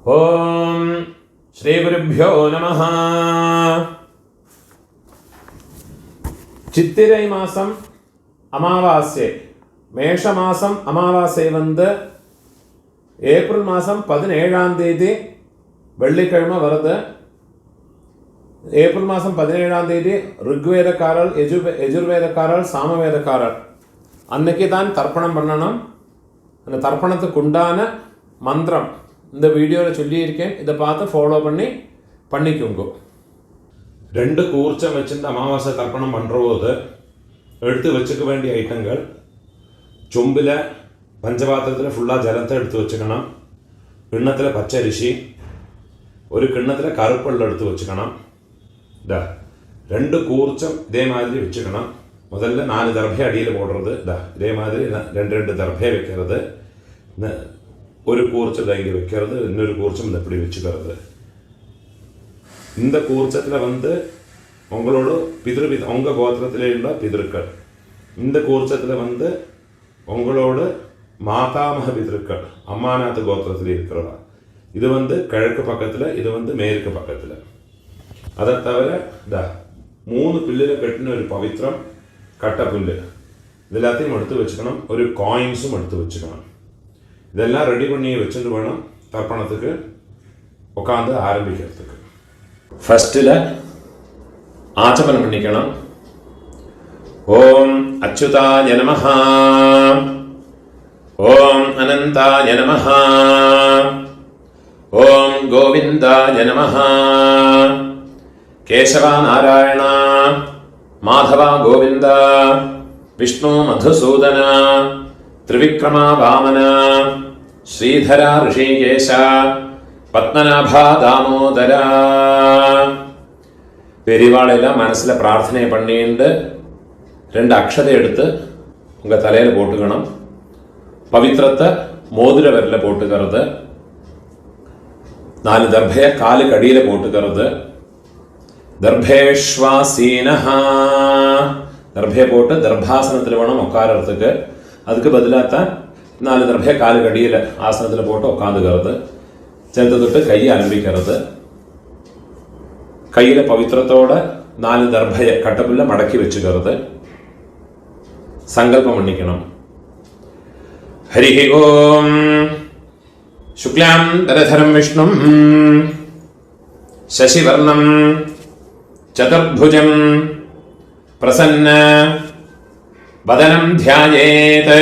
ஓம் ஸ்ரீ குருப்யோ நமஹ. சித்திரை மாதம் அமாவாசை, மேஷ மாதம் அமாவாசை வந்து ஏப்ரல் மாதம் 17ஆம் தேதி வெள்ளிக்கிழமை வருது. ஏப்ரல் மாதம் 17ஆம் தேதி ருக்வேதக்காரர், யஜுர்வேதக்காரர், சாமவேதக்காரர் அன்னைக்கு தான் தர்ப்பணம் பண்ணணும். அந்த தர்ப்பணத்துக்கு உண்டான மந்திரம் இந்த வீடியோவில் சொல்லியிருக்கேன். இதை பார்த்து ஃபாலோ பண்ணிக்கோங்க. 2 கூர்ச்சம் வச்சுட்டு அமாவாசை தர்ப்பணம் பண்ணுறபோது எடுத்து வச்சுக்க வேண்டிய ஐட்டங்கள், சொம்பில் பஞ்சபாத்திரத்தில் ஃபுல்லாக ஜலத்தை எடுத்து வச்சுக்கணும். கிண்ணத்தில் பச்சரிசி, ஒரு கிண்ணத்தில் கருப்பல் எடுத்து வச்சுக்கணும். 2 கூர்ச்சம் இதே மாதிரி வச்சுக்கணும். முதல்ல 4 தர்பை அடியில் போடுறது, இதே மாதிரி 2 தர்பை வைக்கிறது. ஒரு கூர்ச்சத்தை இங்கே வைக்கிறது, இன்னொரு கூர்ச்சம் இந்த இப்படி வச்சுக்கிறது. இந்த கூர்ச்சத்தில் வந்து உங்களோட உங்கள் கோத்திரத்தில் உள்ள பிதிருக்கள், இந்த கூர்ச்சத்தில் வந்து உங்களோட மாதாமக பிதிருக்கள், அம்மாநாத்து கோத்திரத்தில் இருக்கிறவா. இது வந்து கிழக்கு பக்கத்தில், இது வந்து மேற்கு பக்கத்தில். அதை தவிர 3 பில்லில் கட்டின ஒரு பவித்திரம், கட்ட புல்லு, இது எல்லாத்தையும் எடுத்து வச்சுக்கணும். ஒரு காயின்ஸும் எடுத்து வச்சுக்கணும். இதெல்லாம் ரெடி பண்ணி வச்சுட்டு வேணும் தர்ப்பணத்துக்கு உட்காந்து ஆரம்பிக்கிறதுக்கு. ஃபஸ்ட்டில் ஆச்சமனம் பண்ணிக்கணும். ஓம் அச்சுதாய நமஹ, ஓம் அனந்தாய நமஹ, ஓம் கோவிந்தாய நமஹ, கேசவா நாராயண மாதவா கோவிந்தா, விஷ்ணு மதுசூதன, திரிவிக்ரமா வாமன, ஸ்ரீதரா ரிஷிகேஷ, பத்மநாபா தாமோதரா. பெரியவாளெல்லாம் மனசில் பிரார்த்தனை பண்ணிட்டு 2 அக்ஷதை எடுத்து உங்கள் தலையில் போட்டுக்கணும். பவித்திரத்தை மோதிர விரலில் போட்டுக்கிறது. 4 தர்பையை காலுக்கு அடியில் போட்டுக்கிறது. தர்பேஷ்வாசீனஹா, தர்பையை போட்டு தர்பாசனத்தில் வேணும் உட்காரத்துக்கு. அதுக்கு பதிலாகத்தான் 4 தர்பையை காலுக்கு அடியில் ஆசனத்தில் போட்டு உட்காந்துக்கிறது. சேர்த்து தொட்டு கையை ஆரம்பிக்கிறது. கையில் பவித்திரத்தோட 4 தர்பையை கட்டப்புள்ள மடக்கி வச்சுக்கிறது. சங்கல்பம் பண்ணிக்கணும். ஹரி ஓம் சுக்லாம் தரதரம் விஷ்ணும் சசிவர்ணம் சதுர்புஜம் பிரசன்ன வதனம் த்யாயேத்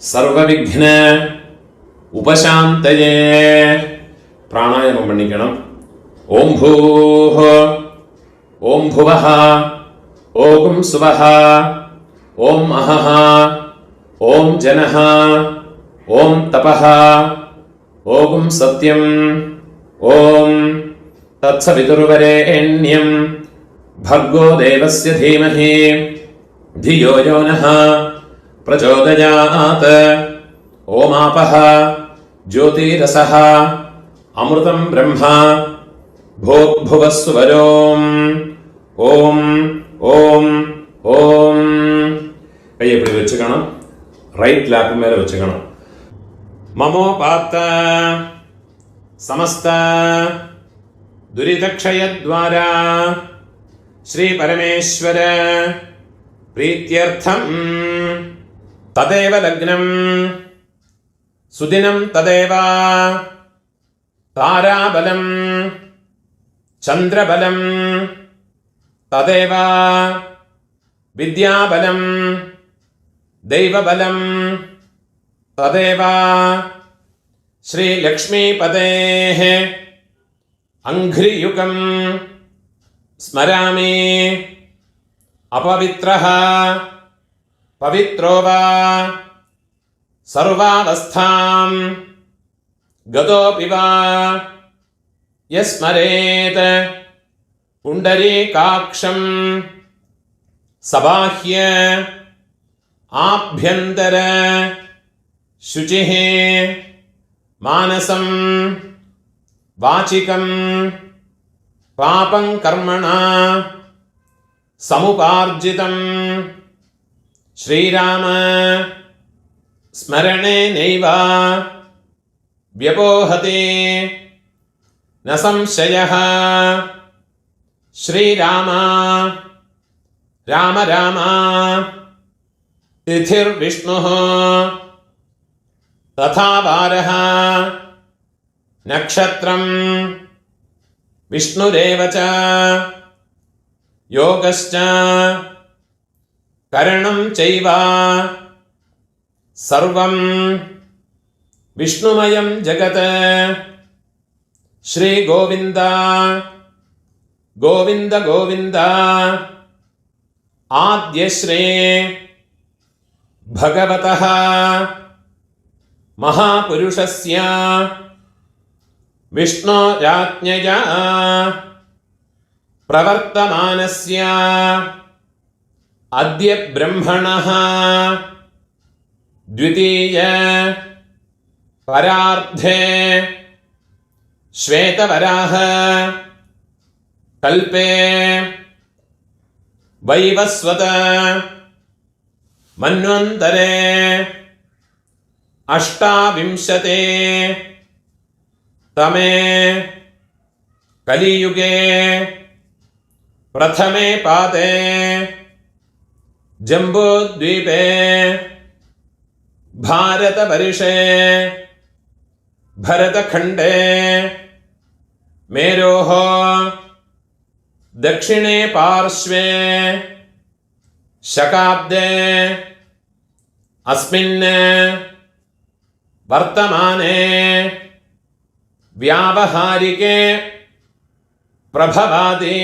சர்வவிக்ன உபசாந்தயே. பிராணாயாமம் பண்ணிக்கணும். ஓம் பூஹ, ஓம் புவஹ, ஓம் சுவஹ, ஓம் அஹஹ, ஓம் ஜனஹ, ஓம் தபஹ, ஓம் சத்யம், ஓம் தத்சவிதுர்வரேண்யம் भर्गो देवस्य धीमहि धियो यो नः प्रचोदयात्. ओमापः ज्योतिरसः अमृतं ब्रह्म भूर्भुवः सुवरोम्. ஓம் ஓம் ஓம். கையை இப்படி வச்சுக்கணும். ரைட் லேப் மேலே வச்சுக்கணும். மமோபாத்த சமஸ்த துரிதக்ஷயத்வாரா श्री परमेश्वर प्रीत्यर्थं तदेव लग्नं सुदिनं तदेव ताराबलं चन्द्रबलं तदेव विद्याबलं दैवबलं तदेव श्रीलक्ष्मीपतेः अंघ्रियुगं स्मरामि. अपवित्रः पवित्रो वा सर्वावस्थां गतोऽपि वा यस्मरेत् पुण्डरीकाक्षं सबाह्य आभ्यन्तर शुचिः मानसं वाचिकं पापं कर्मणा समुपार्जितं श्रीराम स्मरणेनैव व्यपोहते न संशयः श्रीराम राम राम तिथिर्विष्णुः तथा वारः नक्षत्रं विष्णुरेव च योगश्च करणं चैव सर्वं विष्णुमयं जगत् श्री गोविंद गोविंद गोविंद आद्यश्री भगवतः महापुरुषस्य विष्णोराज्ञया प्रवर्तमानस्य अद्य ब्रह्मणः द्वितीय परार्धे श्वेतवराह कल्पे वैवस्वत मन्वन्तरे अष्टाविंशते तमे कलियुगे प्रथमे पादे जम्बूद्वीपे भारतवर्षे भरतखण्डे मेरोः दक्षिणे पार्श्वे शकाब्दे अस्मिन् वर्तमाने व्यावहारिके प्रभवादि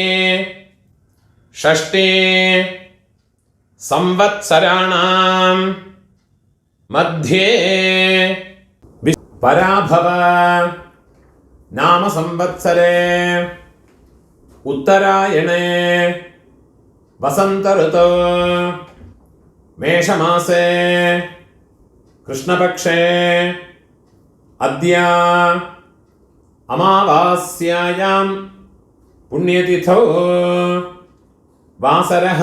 षष्ठी संवत्सराणां मध्ये पराभव नाम संवत्सरे उत्तरायणे वसंत ऋतौ मेषमासे कृष्णपक्षे अद्य अमावास्यायां पुण्यतिथौ वासरः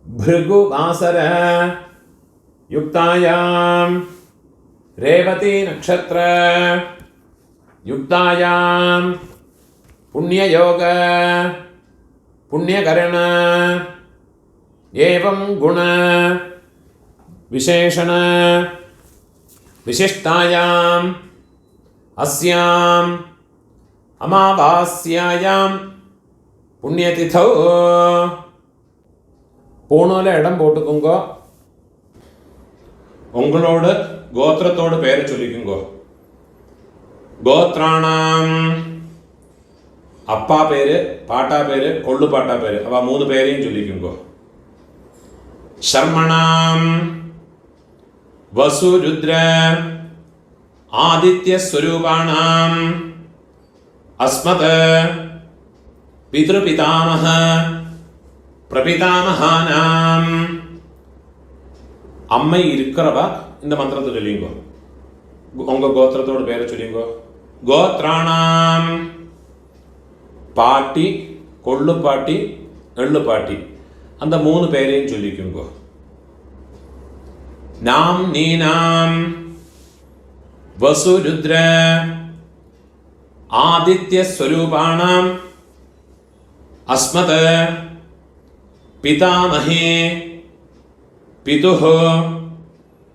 भृगुवासर युक्तायां रेवती नक्षत्र युक्तायां पुण्ययोग पुण्यकरण एवं गुण विशेषण विशिष्टायां अस्यां अमावास्यायां पुण्यतिथौ பூணூல இடம் போட்டுக்குங்க. உங்களோட கோத்திரத்தோட பேரை சொல்லிக்குங்க. கோத்ராணாம் அப்பா பேரு, பாட்டா பேரு, கொள்ளு பாட்டா பேரு, அவ 3 பேரையும் சொல்லிக்குங்க. சர்மணாம் வசு ருத்ர ஆதித்ய ஸ்வரூபாணாம் அஸ்மத் பித்ருபிதாமஹ பிரபிதாமஹானாம் அம்மை இருக்கிறவ இந்த மந்திரத்தை சொல்லிங்கோ. உங்க கோத்திரத்தோட பேரை சொல்லிங்கோ. கோத்ராணாம் பாட்டி, கொள்ளு பாட்டி, எள்ளு பாட்டி, அந்த 3 பேரையும் சொல்லிக்குங்கோ. நாம் நீனாம் வசு ருத்ர ஆதித்ய ஸ்வரூபாணாம் அஸ்மத் पितामहे पितुः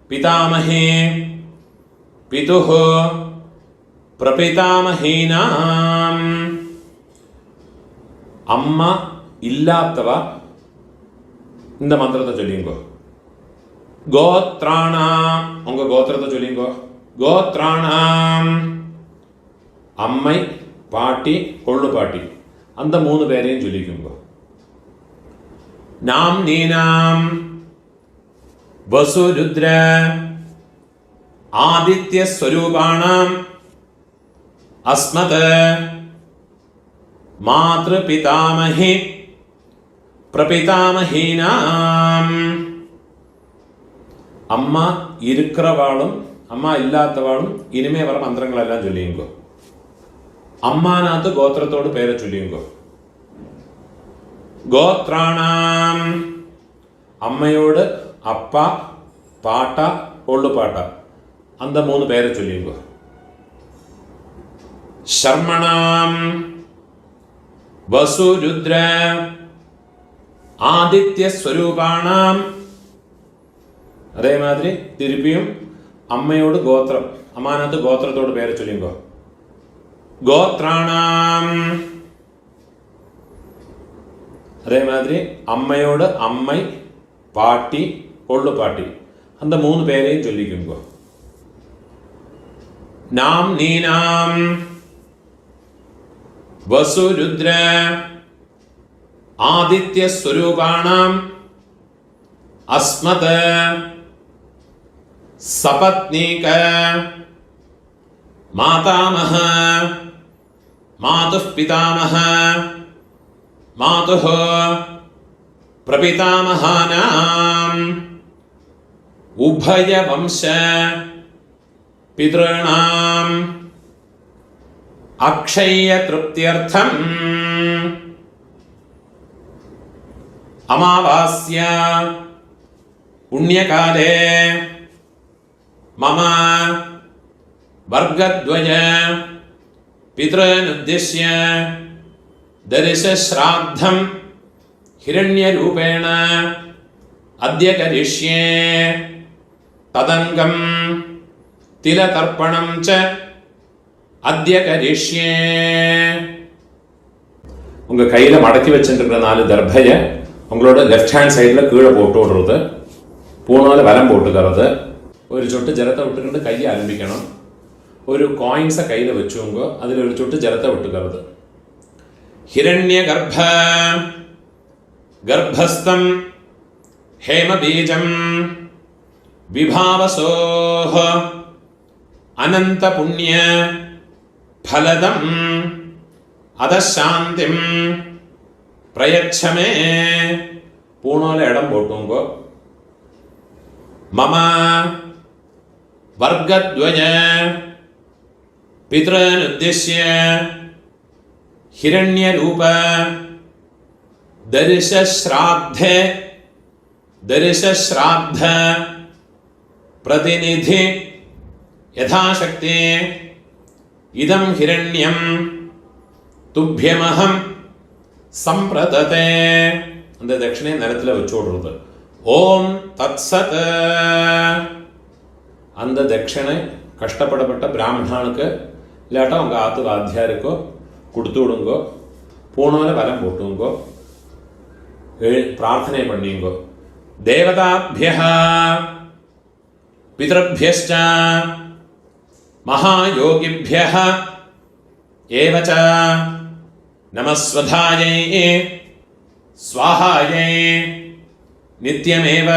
पितामहे पितुः प्रपितामहीनाम् अम्मा इल्लात्तव இந்த மந்திரத்தை சொல்லிங்கோ. கோத்ராணாம் உங்க கோத்திரத்தை சொல்லிங்கோ. கோத்ராணாம் அம்மை, பாட்டி, கொள்ளு பாட்டி, அந்த 3 பேரையும் சொல்லிக்குங்கோ. நாம் நீனாம் வசு ருத்ர ஆதித்ய ஸ்வரூபாணாம் அஸ்மத் மாத்ரு பிதாமஹி பிரபிதாமஹீனாம் அம்மா இருக்கிறவாளும் அம்மா இல்லாதவாளும் இனிமே வர மந்திரங்களெல்லாம் சொல்லியுங்கோ. அம்மானாத்து கோத்திரத்தோடு பேரை சொல்லியுங்கோ. கோத்ராணாம் அம்மையோடு அப்பா, பாட்டா, கொள்ளு பாட்டா, அந்த 3 பேரை சொல்லிங்கோ. சர்மணாம் வசு ருத்ர ஆதித்ய ஸ்வரூபாணாம். அதே மாதிரி திருப்பியும் அம்மையோடு கோத்திரம், அம்மானத்து கோத்திரத்தோடு பேரை சொல்லிங்கோ. கோத்ராணாம். அதே மாதிரி அம்மையோடு அம்மை, பாட்டி, கொள்ளு பாட்டி, அந்த 3 பேரையும் சொல்லிக்குங்கோ. நாம் நீனாம் வசு ருத்ர ஆதித்ய ஸ்வரூபாணாம் அஸ்மத் சபத்னீக மாதாமஹ மாதுः பிதாமஹ மாதுः பிரபிதாமஹானாம் உபய வம்ச பித்ருணாம் அக்ஷய திருப்தியர்த்தம் அமாவாஸ்யா புண்ணியகாலே மம வர்கத்வய பித்ருனுத்திஷ்ய தரிசஸ்ராத்தம் ஹிரண்யரூபேண அத்ய கரிஷ்யே ததங்கம் திலதர்ப்பணம் ச அத்ய கரிஷ்யே. உங்க கையில மடக்கி வச்சுருக்கிற 4 தர்பையை உங்களோட லெஃப்ட் ஹேண்ட் சைடில் கீழே போட்டு விடுறது, பூணால் வலம் போட்டுக்கிறது, ஒரு சொட்டு ஜலத்தை விட்டுக்கிட்டு கையை ஆரம்பிக்கணும். ஒரு காயின்ஸை கையில் வச்சுக்கோங்க, அதில் ஒரு சொட்டு ஜலத்தை விட்டுக்கிறது. ஹிரண்ய கர்ப்பஸ்தம் ஹேமபீஜம் விபாவசோஹ அனந்த புண்ணிய ஃபலதம் அதசாந்திம் பிரயச்சமே. பூணால இடம் போட்டுங்கோ. மம வர்கத்வய பித்ருனுத்திஷ்ய ஹிரண்யரூப தரிசஸ்ராத்த பிரதிநிதி யதாசக்தி இதம் ஹிரண்யம் துப்யமஹம் சம்பிரததே. அந்த தட்சிணை நிலத்தில் வச்சு விடுறது. ஓம் தத்சத். அந்த தட்சிணை கஷ்டப்படப்பட்ட பிராமணனுக்கு இல்லாட்டா உங்கள் ஆத்து வாத்தியாருக்கோ கொடுத்து விடுங்கோ. பூணால வலம் போட்டுங்கோ, பிரார்த்தனை பண்ணிங்கோ. தேவதாபியः பிதృभ्यश्च மகாயோகிभ्यः ஏவ ச நமஸ்வதாயை ஸ்வாஹாயை நித்யமேவ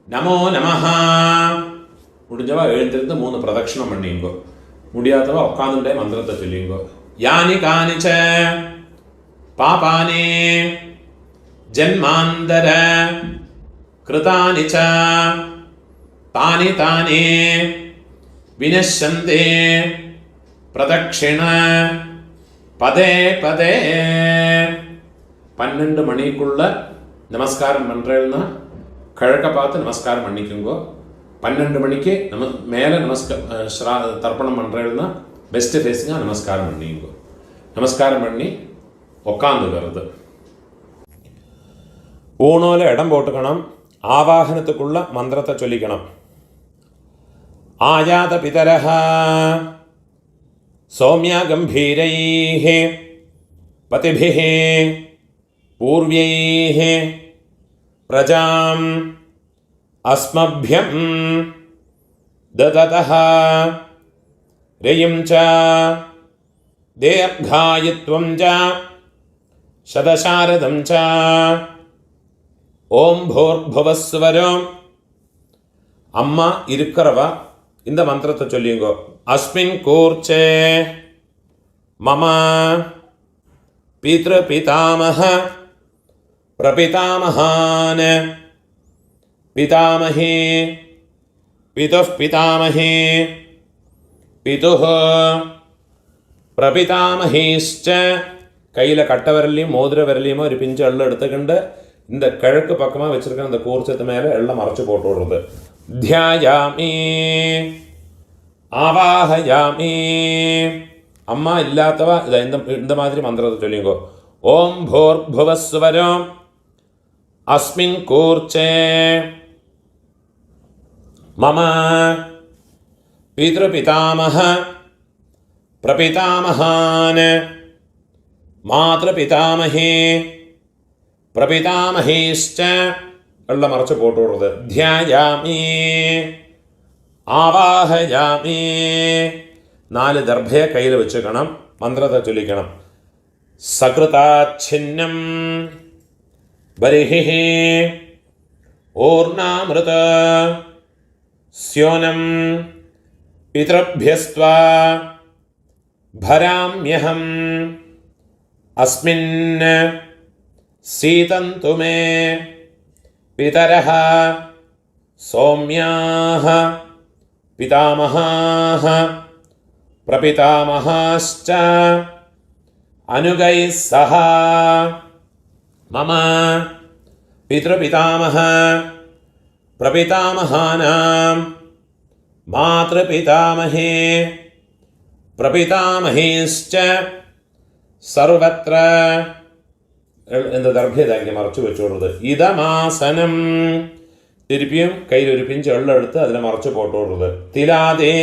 நமோ நமஹ. முடிஞ்சவா எழுந்திருந்து 3 பிரதட்சணம் பண்ணிங்கோ. முடியாதவா உட்காந்துட்டே மந்திரத்தை சொல்லிங்கோ. யானி கானிச்ச பாபானி ஜன்மாந்தர கிருதானி ச தானி தானி வினஷ்யந்தே பிரதட்சிண பதே பதே. 12 மணிக்குள்ள நமஸ்காரம் பண்ணுறேன்னா கிழக்க பார்த்து நமஸ்காரம் பண்ணிக்கோங்கோ. 12 மணிக்கு மேலே தர்ப்பணம் பண்ணுறேன்னா பெஸ்ட்டு ஃபேஸுங்க நமஸ்காரம் பண்ணிக்கோ. நமஸ்காரம் பண்ணி உக்காந்துக்கிறது. பூணோல இடம் போட்டுக்கணும். ஆவாகனத்துக்குள்ள மந்திரத்தை சொல்லிக்கணும். ஆயாத பிதரஹ சௌமியா கம்பீரைஹ பதிபிஹ பூர்வைஹ பிரஜாம் அஸ்மப்யம் தததஹ ரயம் ச தீர்காயுத்வம் ச சதசாரதம் ச ஓம் பூர்புவஸ்வரம். அம்மா இருக்கிறவா இந்த மந்திரத்தை சொல்லிங்கோ. அஸ்மின் கூர்ச்சே மம பித்ரு பிதாமஹ பிரபிதாமஹான் பிதாமஹி பிதுः பிதாமஹி பிதுः பிரபிதாமஹீஷ்ச. கையில் கட்ட விரலையும் மோதிர விரலையுமோ ஒரு பிஞ்சு எள்ளு எடுத்துக்கிண்டு இந்த கிழக்கு பக்கமாக வச்சுருக்க அந்த கூர்ச்சத்து மேலே எல்லாம் மறைச்சி போட்டு விடுறது. ധ്യായാമി ആവാഹയാമി. അമ്മ ഇല്ലാത്തവ இந்த மாதிரி മന്ത്രത്തെ ചൊല്ലിക്കോ. ഓം ഭൂർഭുവസ്വരം അസ്മിൻ കൂർച്ചേ മമ പിതൃപിതാമഹ പ്രപിതാമഹാൻ മാതൃപിതാമഹേ പ്രപിതാമഹേശ്ച ഉള്ള മറച്ച് പോട്ടുള്ളത്. ധ്യായാമി ആവാഹയാമി. 4 ദർഭയെ കയ്യിൽ വെച്ചുക്കണം. മന്ത്രത്തെ ചൊല്ലിക്കണം. സകൃതാച്ഛിന്നം ബരിഹി ഓർണാമൃത സ്യോനം പിതൃഭ്യസ്ത്വാ ഭരാമ്യഹം അസ്മിൻ സീതന്തു മേ പിതരഃ സൗമ്യാഃ പിതാമഹാഃ പ്രപിതാമഹാശ്ച അനുഗൈഃ സഹ മമ പിതൃപിതാമഹ പ്രപിതാമഹാനാം മാതൃപിതാമഹേ പ്രപിതാമഹേശ്ച സർവത്ര ദർഭ്യതാക്കി മറച്ചു വെച്ചോടുന്നത്. ഇതമാസനം. തിരുപ്പിയും കയ്യിലൊരു പിഞ്ച് വെള്ളമെടുത്ത് അതിനെ മറച്ചു പോട്ടോടുന്നത്. തിലാദേ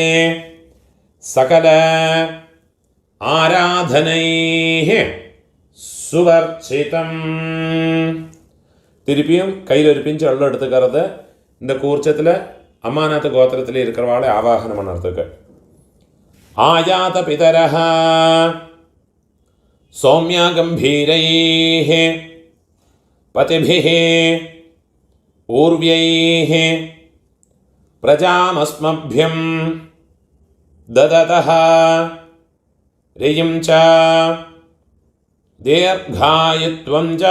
സകല ആരാധനൈഹി സുവർച്ചിതം. തിരുപ്പിയും കയ്യിലൊരു പിഞ്ച് വെള്ളം എടുത്തുക്കറത് இந்த കൂർച്ചത്തിൽ അമ്മാനാത്ത് ഗോത്രത്തിൽ ഇരിக்கிறവാളെ ആവാഹനം പണ്ണത്തുക്ക്. ആയാത പിതരഃ സൗമ്യഗംഭീരൈഃ പതിഭിഃ പൂർവ്യൈഃ പ്രജാമസ്മഭ്യം ദദതഃ രയിം ച ദീർഘായുത്വം ച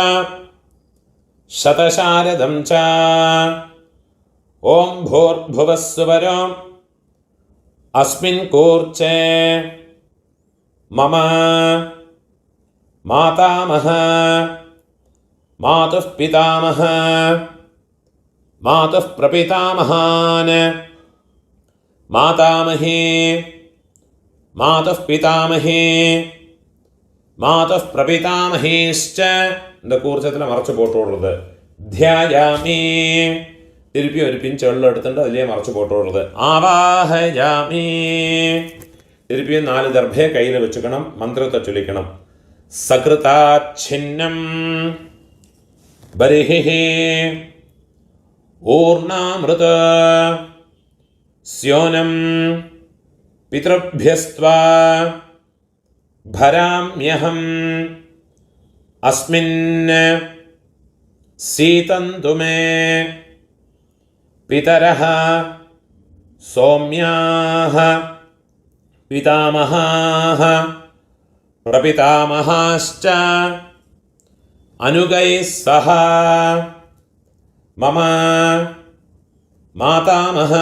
ശതശാരദം ച. ഓം ഭൂർഭുവസ്സുവരം അസ്മിൻ കൂർച്ചേ മമ മാതാമഹ മാതുഃ പിതാമഹ മാതുഃ പ്രപിതാമഹാൻ മാതാമഹേ മാതുഃ പിതാമഹേ മാതുഃ പ്രപിതാമഹേശ്ച. இந்த കൂർച്ചത്തിൽ മറച്ചു പോട്ടുള്ളത്. ധ്യായാമി. തിരുപ്പി ഒരു പിഞ്ച് വെള്ളം എടുത്തിട്ട് അതിലേ മറച്ചു പോട്ടുള്ളത്. ആവാഹയാമി. തിരുപ്പി 4 ദർഭയെ കയ്യിൽ വെച്ചുക്കണം. മന്ത്രത്തെ ചൊല്ലിക്കണം. സകൃതാച്ഛിന്നം ബരിഹി ഊർണാമൃത സ്യോനം പിതൃഭ്യസ്ത്വാ ഭരാമ്യഹം അസ്മിൻ സീതന്തു മേ പിതരഃ സൗമ്യാഃ പിതാമഹാഃ പ്രപിതാമഹാശ്ച അനുഗൈഃ സഹ മമ മാതാമഹ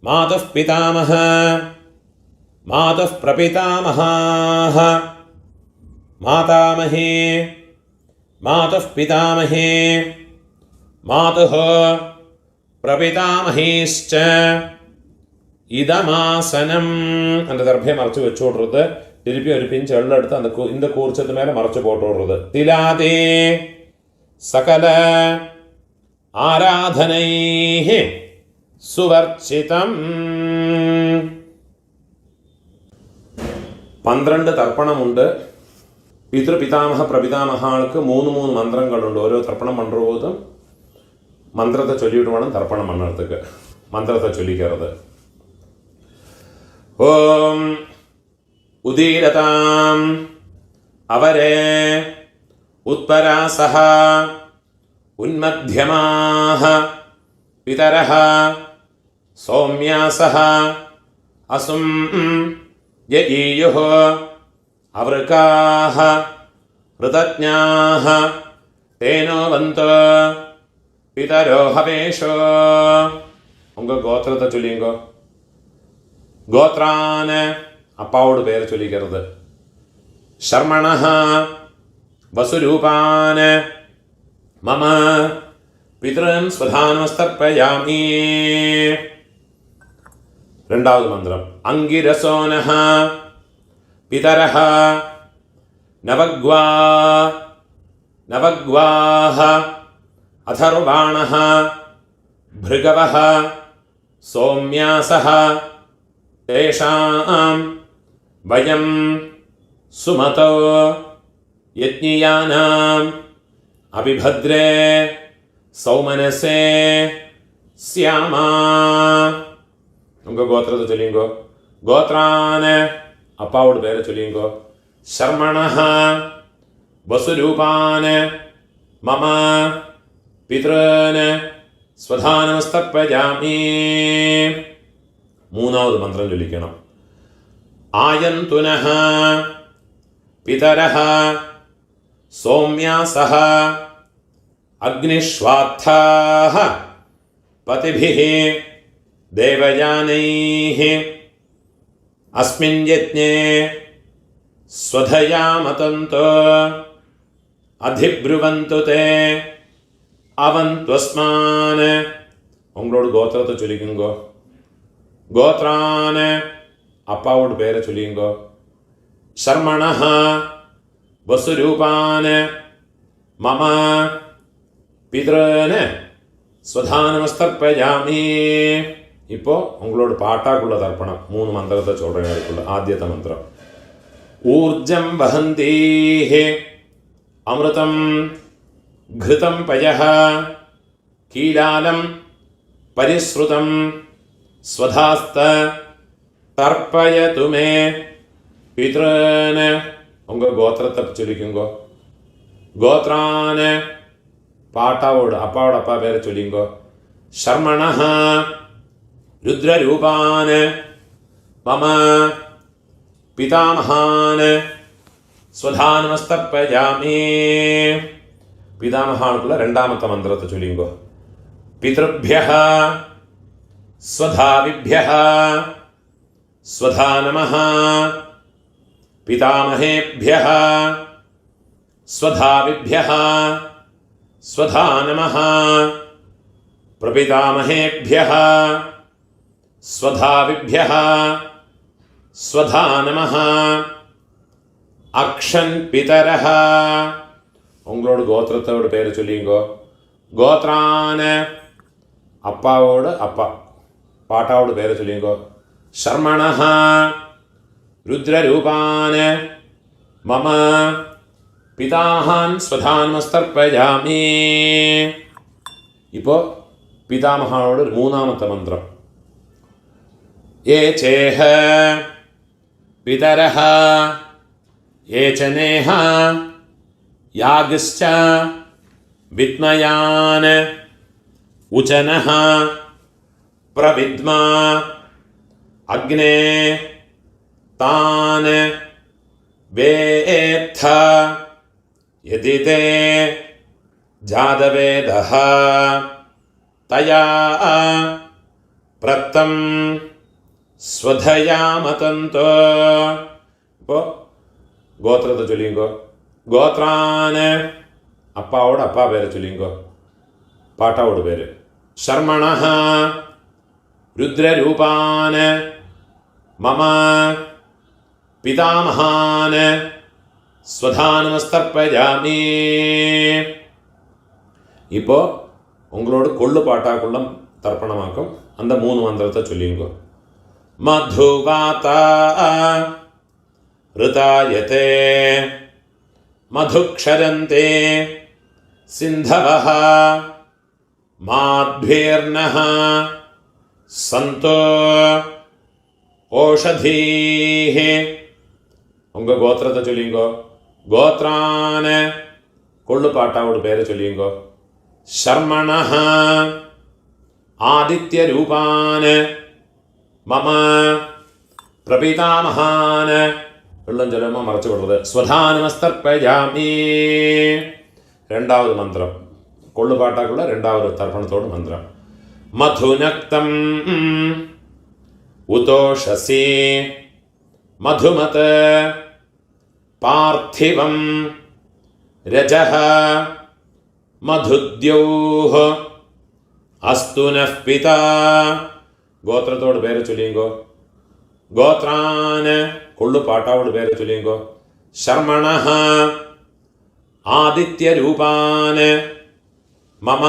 മാതുഃ പിതാമഹ മാതുഃ പ്രപിതാമഹാഃ മാതാമഹേ മാതുഃ പിതാമഹേ മാതുഃ പ്രപിതാമഹേശ്ച. ഇതമാസനം. அந்த ദർഭയെ മറച്ചു വെച്ചോടുறது. തിരുപ്പി ഒരു പിഞ്ച് വെള്ളം എടുത്ത് இந்த കൂർച്ചത്ത് മേലെ മറച്ചു പോട്ടോടുறது. തിലാദേ സകല ആരാധനൈഹി സുവർച്ചിതം. 12 തർപ്പണമുണ്ട്. പിതൃപിതാമഹ പ്രപിതാമഹാൾക്ക് 3 മന്ത്രങ്ങളുണ്ട്. ഓരോ തർപ്പണം പണ്ടുപോതും മന്ത്രത്തെ ചൊല്ലിയിട്ട് വേണം തർപ്പണം പണ്ണത്തേക്ക്. മന്ത്രത്തെ ചൊല്ലിക്കരുത്. ഓം ഉദീരതാം അവരെ ഉത്പരാസഹ ഉന്മധ്യമാഹ പിതരഃ സൗമ്യാസഹ അസും യഈയുഃ അവൃകാഃ ഋതജ്ഞാഃ തേനോ വന്തു പിതരോ ഹവേഷോ. ഉങ്ക ഗോത്രത്തെ ചൊല്ലിങ്കോ. ഗോത്രാന് അപ്പാവോട് പേര് ചൊല്ലിക്കരുത്. ശർമ്മണഃ വസുരൂപാന് മമ പിതൃൻ സ്വധാനമസ്തർപ്പയാമി. രണ്ടാമത് മന്ത്രം. അങ്കിരസോനഃ പിതരഃ നവഗ്വാഹ അഥർവാണഃ ഭൃഗവഃ സൗമ്യാസഃ തേഷാം വയം സുമതോ യജ്ഞിയാനാം അഭിഭദ്രേ സൗമനസേ സ്യാമാ. നമുക്ക് ഗോത്രത്തെ ചൊല്ലിങ്കോ. ഗോത്രാന് അപ്പാവോട് പേരെ ചൊല്ലിങ്കോ. ശർമ്മണഃ വസുരൂപാന് മമ പിതൃന് സ്വധാനമസ്തർപ്പയാമി. മൂന്നാമത് മന്ത്രം ചൊല്ലിക്കണം. ആയന്തുനഃ പിതരഃ സൗമ്യാസഃ അഗ്നിഷ്വാത്ഥാഃ പതിഭിഃ ദേവയാനൈഃ അസ്മിൻ യജ്ഞേ സ്വധയാമതന്തോ അധിബ്രുവന്തു തേ അവന്ത്വസ്മാൻ. ഉങ്ങളോട് ഗോത്രത്തെ ചൊല്ലിക്കുങ്കോ. ഗോത്രാന് അപ്പാവോട് പേരെ ചൊല്ലിയുങ്കോ. ശർമ്മണഃ വസുരൂപാന് മമ പിതൃന് സ്വധാനമസ്തർപ്പയാമി. ഇപ്പോൾ ഉങ്ങളോട് പാട്ടാക്കുള്ള തർപ്പണം. 3 മന്ത്രത്തെ ചോടങ്ങാർക്കുള്ള ആദ്യത്തെ മന്ത്രം. ഊർജം വഹന്തീഃ അമൃതം ഘൃതം പയഃ കീലാലം പരിശ്രുതം സ്വധാസ്ത തർപ്പയതു മേ പിതൃന്. ഉങ്ക ഗോത്രത്തെ ചൊല്ലിക്കുങ്കോ. ഗോത്രാന് പാട്ടാവോട് അപ്പാവോട് അപ്പാ പേരെ ചൊല്ലിങ്കോ. ശർമ്മണഃ രുദ്രരൂപാന് മമ പിതാമഹാന് സ്വധാനമസ്തർപ്പയാമി. പിതാമഹാർക്കുള്ള രണ്ടാമത്തെ മന്ത്രത്തെ ചൊല്ലിങ്കോ. പിതൃഭ്യഃ സ്വധാവിഭ്യഃ സ്വധാനമഃ പിതാമഹേഭ്യഃ സ്വധാവിഭ്യഃ സ്വധാനമഃ പ്രപിതാമഹേഭ്യഃ സ്വധാവിഭ്യഃ സ്വധാനമഃ അക്ഷൻ പിതരഃ. ഉങ്ങളോട് ഗോത്രത്തോട് പേര് ചൊല്ലിയുങ്കോ. ഗോത്രാന് അപ്പാവോട് അപ്പ പാട്ടാവോട് പേര് ചൊല്ലിയുങ്കോ. ശർമ്മണഃ രുദ്രരൂപാന് മമ പിതാമഹാൻ സ്വധാനമസ്തർപ്പയാമി. ഇപ്പോൾ പിതാമഹാനോട് മൂന്നാമത്തെ മന്ത്രം. യേ ചേഹ പിതരഃ യേ ച നേഹ യാഗശ്ച വിദ്മയാൻ ഉചനഃ പ്രവിദ്മാ അഗ്നേ താൻ വേത്ഥ യദി തേ ജാതവേദഃ തയാ പ്രത്തം സ്വധയാമതന്തോ. ഇപ്പോൾ ഗോത്രത്തെ ചൊല്ലിങ്കോ. ഗോത്രാന് അപ്പാവോട് അപ്പാ പേരെ ചൊല്ലിങ്കോ. പാട്ടാവോട് പേര്. ശർമ്മണഃ രുദ്രരൂപാന് മമ പിതാമഹാന് സ്വധാനമസ്തർപ്പയാമി. ഇപ്പോൾ ഉങ്ങളോട് കൊള്ളു പാട്ടാക്കുള്ള തർപ്പണമാക്കും. அந்த 3 മന്ത്രത്തെ ചൊല്ലിങ്കോ. മധുവാത ഋതായത്തെ മധുക്ഷരന്തെ സിന്ധവഃ മാധ്വീർനഃ സന്തോ ഓഷധീഃ. ഉങ്ക ഗോത്രത്തെ ചൊല്ലിങ്കോ. ഗോത്രാന് കൊള്ളുപാട്ടാവോട് പേര് ചൊല്ലിങ്കോ. ശർമ്മണഃ ആദിത്യരൂപാന് മമ പ്രപിതാമഹാന്. വെള്ളം ചൊല്ലുമ്പോൾ മറച്ചു കൊടുത്തത്. സ്വധാനമസ്തർപ്പയാമി. രണ്ടാമത് മന്ത്രം. കൊള്ളുപാട്ടാക്കുള്ള രണ്ടാമത് തർപ്പണത്തോട് മന്ത്രം. മധുനക്തം ഉതോഷസി മധുമത് പാർത്ഥിവം രജഃ മധുദ്യൗഃ അസ്തു നഃ പിതാ. ഗോത്രത്തോട് പേര് ചൊല്ലിയുങ്കോ. ഗോത്രാന് കൊള്ളുപാട്ടാവോട് പേര് ചൊല്ലിയുങ്കോ. ശർമ്മണഃ ആദിത്യരൂപാന് മമ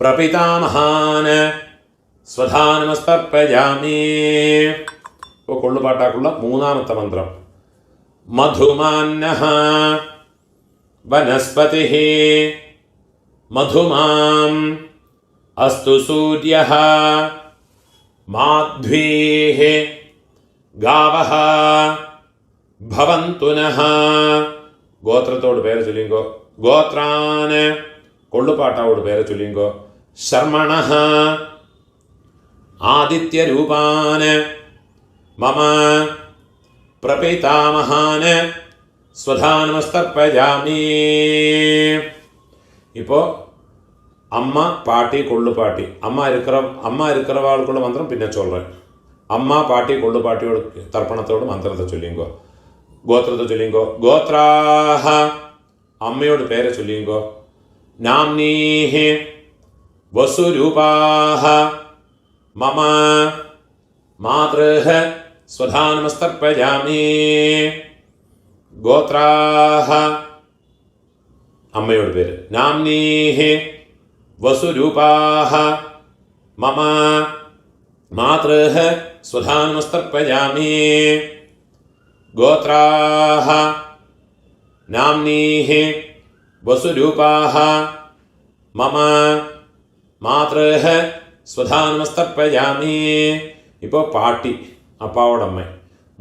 പ്രപിതാമഹാന് സ്വധാനമസ്തർപ്പയാമി. ഇപ്പോൾ കൊള്ളുപാട്ടാക്കുള്ള മൂന്നാമത്തെ മന്ത്രം. മധുമാന്നഃ വനസ്പതിഃ മധുമാം അസ്തു സൂര്യഃ മാധ്വീഃ ഗാവഃ ഭവന്തു നഃ. ഗോത്രത്തോട് പേര് ചൊല്ലിങ്കോ. ഗോത്രാന് കൊള്ളുപാട്ടാവോട് പേര് ചൊല്ലിങ്കോ. ശർമ്മണഃ ആദിത്യരൂപാന് മമ പ്രപിതാമഹാന് സ്വധാനമസ്തർപ്പയാമി. இப்போ அம்மா பாட்டி கொள்ளு பாட்டி அம்மா இருக்கிறவாளுக்குள்ள மந்திரம் பின்ன சொல்கிறேன். அம்மா பாட்டி கொள்ளு பாட்டியோட தர்ப்பணத்தோட மந்திரத்தை சொல்லிங்கோ. கோத்திரத்தை சொல்லிங்கோ. கோத்ராஹ அம்மையோட பேரை சொல்லிங்கோ. நாம்னீஹி வசுரூபாஹ மம மாத்ருஹ ஸ்வதானமஸ்தர்ப்பயாமி. கோத்ராஹ അമ്മയോട് പേര്. നാംനീഹി വസുരൂപാഹ മമ മാതൃഹ സ്വധാനമസ്തർപ്പയാമി. ഗോത്രാഹ നാംനീഹി വസുരൂപാഹ മമ മാതൃഹ സ്വധാനമസ്തർപ്പയാമി. ഇപ്പോൾ പാട്ടി അപ്പാവോടമ്മ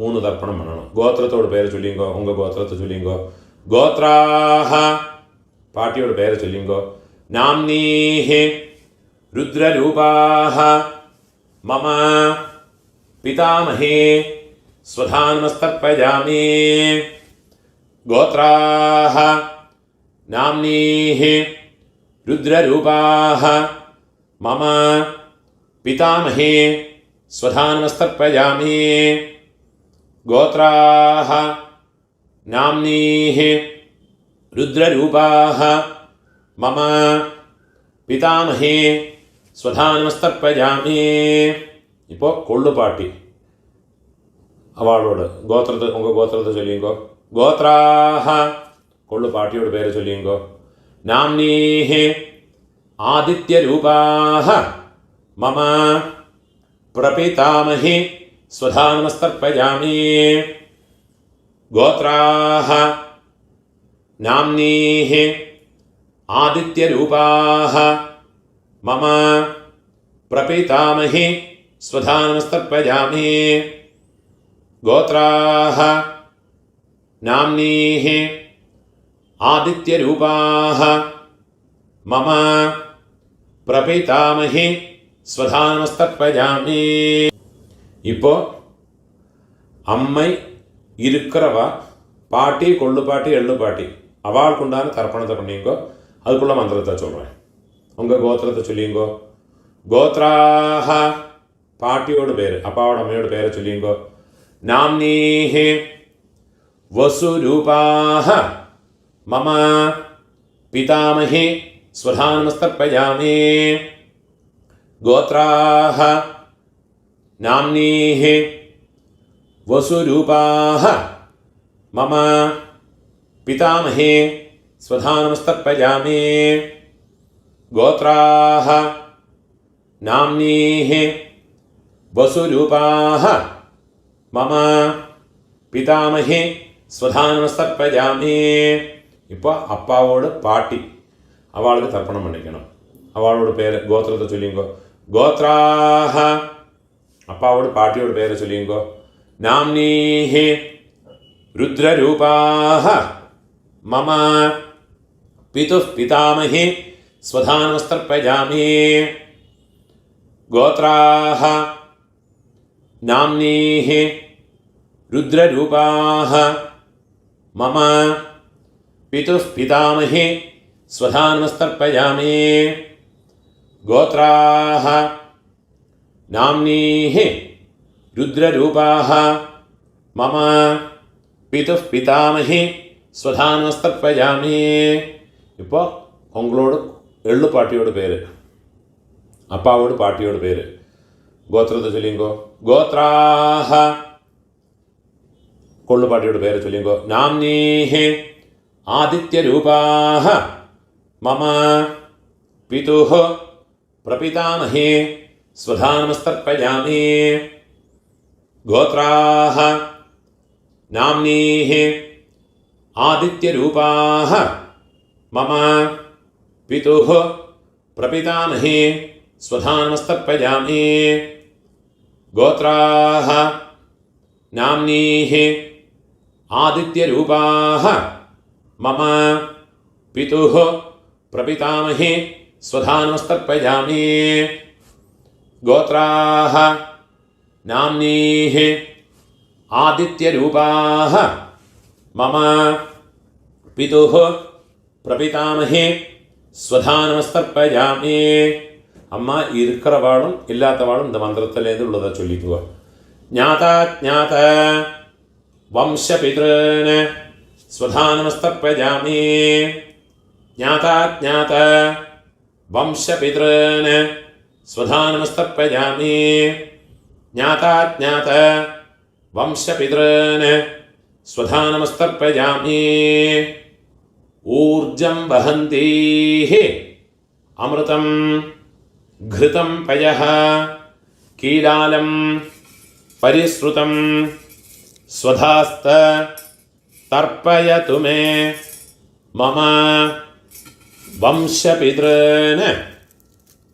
മൂന്ന് തർപ്പണം വേണം. ഗോത്രത്തോട് പേര് ചൊല്ലിങ്കോ. ഉങ്ക ഗോത്രത്തെ ചൊല്ലിങ്കോ. ഗോത്രാഹ പാട്ടിയോട് പേര് ചൊല്ലിങ്കോ. നാംനീഹി രുദ്രരൂപാഹ മമ പിതാമഹേ സ്വധാനമസ്തർപ്പയാമി. ഗോത്രാഹ നാംനീഹി രുദ്രരൂപാഹ മമ പിതാമഹേ സ്വധാനമസ്തർപ്പയാമി. ഗോത്രാഹ നാംനീഹി രുദ്രരൂപാഹ മമ പിതാമഹേ സ്വധാനമസ്തർപ്പയാമി. ഇപ്പോൾ കൊള്ളുപാട്ടി അവളോട് ഉങ്ക ഗോത്രത്തെ ചൊല്ലിങ്കോ. ഗോത്രാഹ കൊള്ളുപാട്ടിയോട് പേര് ചൊല്ലിങ്കോ. നാംനീഹി ആദിത്യരൂപാഹ മമ പ്രപിതാമഹേ സ്വധാനമസ്തർപ്പയാമി. ഗോത്രാഹ നാംനീഹി ആദിത്യരൂപാഹ മമ പ്രപിതാമഹേ സ്വധാനമസ്തർപ്പയാമി. ഗോത്രാഹ നാംനീഹി ആദിത്യരൂപാഹ മമ പ്രപിതാമഹേ സ്വധാനമസ്തർപ്പയാമി. ഇപ്പോൾ അമ്മ இருக்கிறவ பாட்டி கொள்ளுப்பாட்டி எள்ளுப்பாட்டி அவளுக்குண்டான தர்ப்பணத்தை பண்ணிங்கோ. அதுக்குள்ள மந்திரத்தை சொல்கிறேன். உங்கள் கோத்திரத்தை சொல்லிங்கோ. கோத்ராஹ பாட்டியோட பேர் அப்பாவோட அம்மையோட பேரை சொல்லிங்கோ. நாம்னீஹி வசுரூபாஹ மம பிதாமஹே ஸ்வதானமஸ்தர்ப்பயாமி. கோத்ராஹ நாம்னீஹி വസുരൂപാഹ മമ പിതാമഹേ സ്വധാനമസ്തർപ്പയാമി. ഗോത്രാഹ നാംനീഹി വസുരൂപാഹ മമ പിതാമഹേ സ്വധാനമസ്തർപ്പയാമി. ഇപ്പോൾ അപ്പാവോട് പാട്ടി അവൾക്ക് തർപ്പണം பண்ணிக்கணும். അവളോട് പേര് ഗോത്രത്തെ ചൊല്ലിങ്കോ. ഗോത്രാഹ അപ്പാവോട് പാട്ടിയോട് പേര് ചൊല്ലിങ്കോ. നാംനീഹി രുദ്രരൂപാഹ മമ പിതുഃ പിതാമഹേ സ്വധാനമസ്തർപ്പയാമി. ഗോത്രാഹ നാംനീഹി രുദ്രരൂപാഹ മമ പിതുഃ പിതാമഹേ സ്വധാനമസ്തർപ്പയാമി. ഗോത്രാഹ നാംനീഹി രുദ്രരൂപാഹ മമ പിതുഃ പിതാമഹേ സ്വധാനമസ്തർപ്പയാമി. ഇപ്പോൾ ഉങ്ങളോട് എള്ളുപാട്ടിയോട് പേര്. അപ്പാവോട് പാട്ടിയോട് പേര്. ഗോത്രത്തെ ചൊല്ലിങ്കോ. ഗോത്രാഹ. കൊള്ളുപാട്ടിയോട് പേര് ചൊല്ലിങ്കോ. നാംനീഹി ആദിത്യരൂപാഹ മമ പിതുഃ പ്രപിതാമഹേ സ്വധാനമസ്തർപ്പയാമി. ഗോത്രാഹ നാംനീഹി ആദിത്യരൂപാഹ മമ പിതുഃ പ്രപിതാമഹേ സ്വധാനമസ്തർപ്പയാമി. ഗോത്രാഹ നാംനീഹി ആദിത്യരൂപാഹ മമ പിതുഃ പ്രപിതാമഹേ സ്വധാനമസ്തർപ്പയാമി. ഗോത്രാഹ നാംനീഹി ആദിത്യരൂപാഹ മമ പിതുഃ പ്രപിതാമഹേ സ്വധാനമസ്തർപ്പയാമി. അമ്മ இருக்கிற வாளும் இல்லாத வாளும் இந்த மந்திரத்திலேருந்து உள்ளதை சொல்லிக்குவா. ஞாதாஜ்ஞாத வம்சபிதॄன் ஸ்வதானமஸ்தர்ப்பயாமி. ஞாதாஜ்ஞாத வம்சபிதॄன் ஸ்வதானமஸ்தர்ப்பயாமி. ஞாதாஜ்ஞாத வம்சபிதॄன் ஸ்வதானமஸ்தர்ப்பயாமி. ഊർജം വഹന്തീഃ അമൃതം ഘൃതം പയഃ കീലാലം പരിശ്രുതം സ്വധാസ്ത തർപ്പയതു മേ മമ വംശപിതॄൻ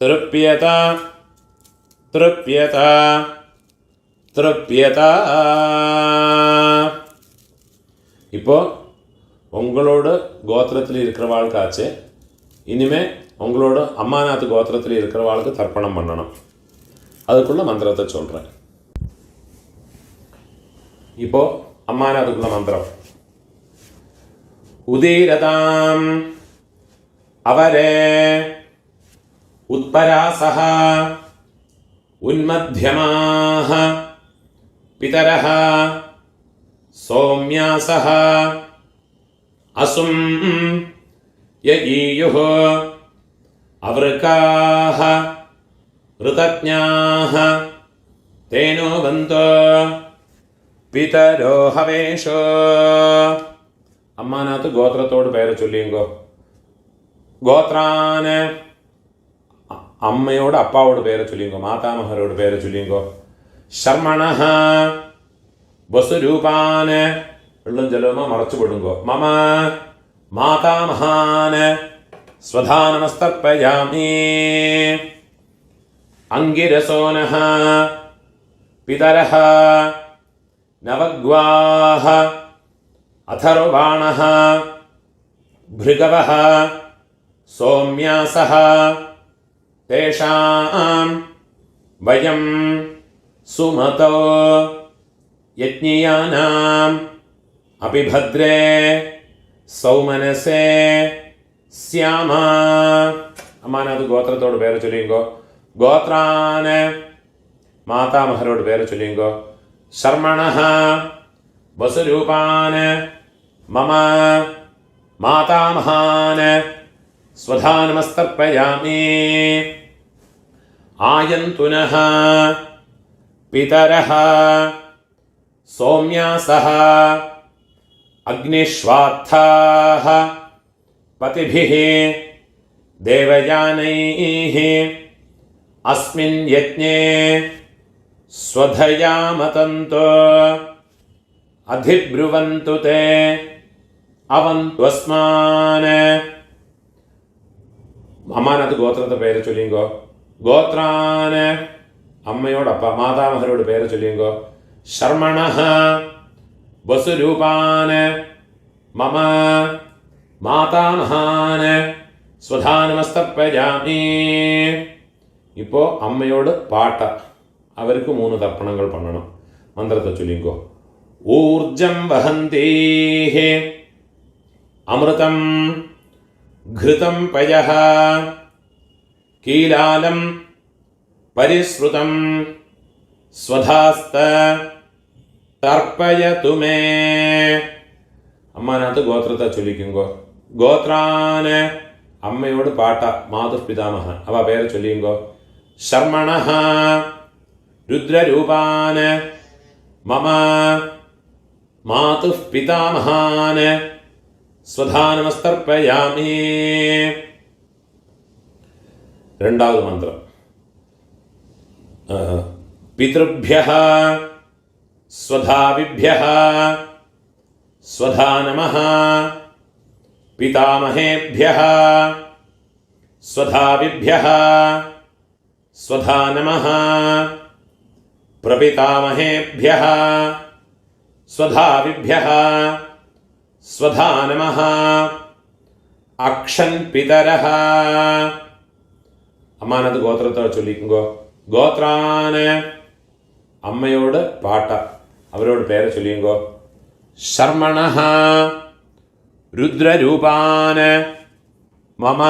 തൃപ്യത തൃപ്യത തൃപ്യത. ഇപ്പോൾ உங்களோட கோத்திரத்தில் இருக்கிறவாளுக்காச்சு இனிமே உங்களோட அம்மாநாத் கோத்திரத்தில் இருக்கிறவாளுக்கு தர்ப்பணம் பண்ணணும். அதுக்குள்ள மந்திரத்தை சொல்கிறேன். இப்போ அம்மாநாத்துக்குள்ள மந்திரம். உதீரதாம் அவரே உத்பராசஹ உன்மத்யமாஹ பிதரஹ சௌம்யாசஹ അസും യയീയുഃ അവൃകാഃ ഋതജ്ഞാഃ തേനോ ബന്ധോ പിതരോ ഹവേഷോ. അമ്മാനാത്ത് ഗോത്രത്തോട് പേര് ചൊല്ലിയെങ്കോ. ഗോത്രാന് അമ്മയോട് അപ്പാവോട് പേര് ചൊല്ലിയെങ്കോ. മാതാമഹരോട് പേര് ചൊല്ലിയെങ്കോ. ശർമ്മണഃ വസുരൂപാന് വെള്ളം ജലമോ മറച്ചു കൊടുങ്കോ. മമ മാതാമഹാന് സ്വധാനമസ്തർപ്പയാമി. അംഗിരസോനഃ പിതരഃ നവഗ്വാഃ അഥർവാണഃ ഭൃഗവഃ സൗമ്യാസഃ തേഷാം വയം സുമതോ യജ്ഞിയാനാം അഭിഭദ്രേ സൗമനസേ സ്യാമ. അമ്മാനത് ഗോത്രത്തോട് പേര് ചൊല്ലിങ്കോ. ഗോത്രാന് മാതാമഹരോട് പേര് ചൊല്ലിങ്കോ. ശർമ്മണഃ വസുരൂപാന് മമ മാതാമഹാന് സ്വധാനമസ്തർപ്പയാമി. ആയന്തുനഃ പിതരഃ സൗമ്യാസഃ അഗ്നിശ്വാത്ഥാഃ പതിഭിഃ ദേവയാനൈഃ അസ്മിൻ യജ്ഞേ സ്വധയാ മതന്തു അധിബ്രുവന്തു തേ അവന്ത്വസ്മാൻ. അമ്മാനത് ഗോത്രത്തെ പേര് ചൊല്ലിങ്കോ. ഗോത്രാന് അമ്മയോടപ്പ മാതാമഹരോട് പേര് ചൊല്ലിങ്കോ. ശർമ്മണഃ വസുരൂപാന് മമ മാതാമഹാന് സ്വധാനമസ്തർപ്പയാമി. ഇപ്പോൾ അമ്മയോട് പാട്ട. അവർക്ക് 3 തർപ്പണങ്ങൾ പണണം. മന്ത്രത്തെ ചൊല്ലിങ്കോ. ഊർജം വഹന്തീഃ അമൃതം ഘൃതം പയഃ കീലാലം പരിശ്രുതം സ്വധാസ്ത തർപ്പയതു മേ. അമ്മാനകത്ത് ഗോത്രത്തെ ചൊല്ലിക്കുങ്കോ. ഗോത്രാന് അമ്മയോട് പാട്ട മാതുപിതാമഹ അവ പേര് ചൊല്ലിയുങ്കോ. ശർമ്മണഃ രുദ്രരൂപാൻ മമ മാതുഃ പിതാമഹാൻ സ്വധാ നമസ്തർപ്പയാമി. രണ്ടാമത് മന്ത്രം. പിതൃഭ്യഃ സ്വധാവിഭ്യഃ സ്വധാ നമഃ. പിതാമഹേഭ്യഃ സ്വധാവിഭ്യഃ സ്വധാ നമഃ. പ്രപിതാമഹേഭ്യഃ സ്വധാവിഭ്യഃ സ്വധാ നമഃ. അക്ഷൻ പിതരഃ. അമ്മാനത് ഗോത്രത്തെ ചൊല്ലിക്കുങ്കോ. ഗോത്രാന് അമ്മയോട് പാട്ട, അവരോട് പേരെ ചൊല്ലിയുങ്കോ. ശർമ്മണഃ രുദ്രരൂപാന് മമ